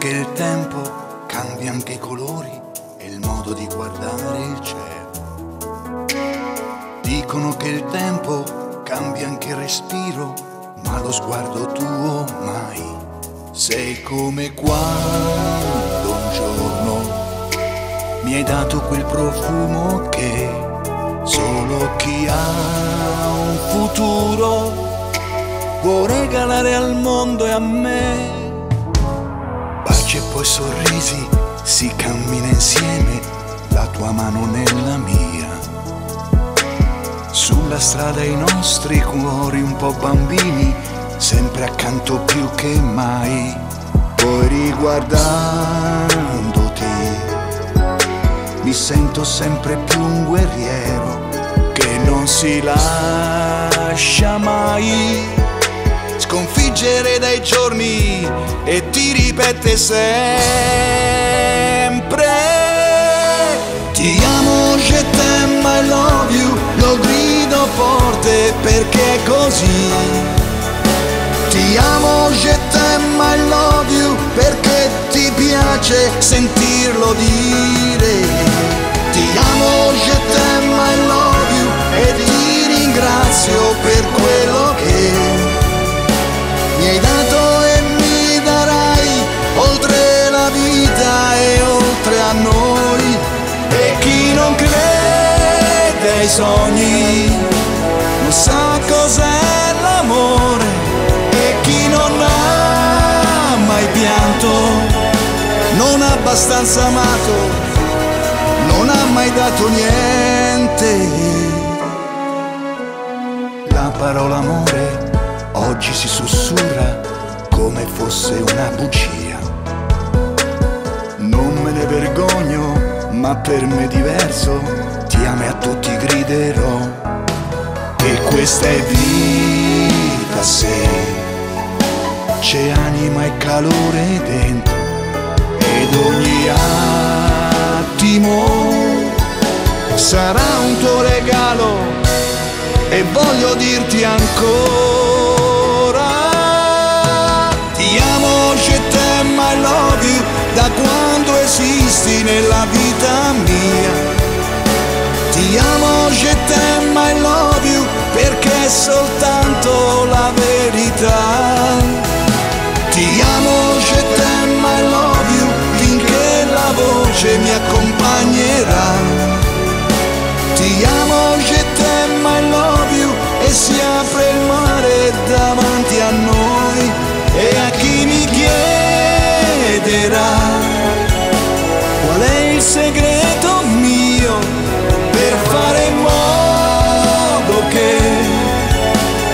che il tempo cambia anche i colori e il modo di guardare il cielo. Dicono che il tempo cambia anche il respiro, ma lo sguardo tuo mai. Sei come quando un giorno mi hai dato quel profumo che solo chi ha un futuro può regalare al mondo e a me. Baci e poi sorrisi, si cammina insieme, la tua mano nella mia. Sulla strada i nostri cuori un po' bambini, sempre accanto più che mai. Poi riguardandoti mi sento sempre più un guerriero che non si lascia mai sconfiggere dai giorni e ti ripete sempre: ti amo, je t'aime, I love you, lo grido forte perché è così. Ti amo, je t'aime, I love you, perché ti piace sentirlo dire. Ti amo, je t'aime, I love you, e ti ringrazio per quello che mi hai dato e mi darai, oltre la vita e oltre a noi. E chi non crede ai sogni non sa cos'è l'amore, e chi non ha mai pianto, non ha abbastanza amato, non ha mai dato niente. La parola amore oggi si sussurra come fosse una bugia. Non me ne vergogno, ma per me è diverso, ti amo e a tutti griderò. E questa è vita se c'è anima e calore dentro, ed ogni attimo sarà un tuo regalo, e voglio dirti ancora: ti amo, je t'aime, I love you, da quando esisti nella vita mia. Ti amo, je t'aime, I love you, perché è soltanto la verità. Ti amo, je t'aime, I love you, finché la voce mi accompagnerà. Ti amo, je t'aime, I love you, e si apre il mare davanti a noi. E a chi mi chiederà qual è il segreto mio per fare in modo che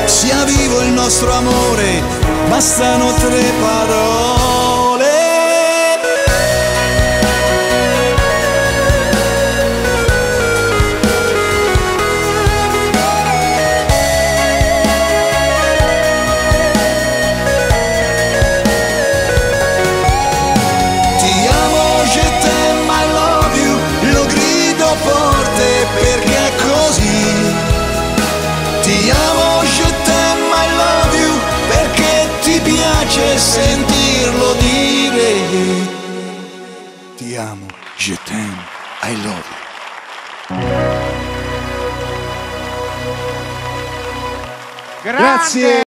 sia vivo il nostro amore, bastano 3 parole. Perché è così. Ti amo, je t'aime, I love you, perché ti piace sentirlo dire. Ti amo, je t'aime, I love you. Grazie.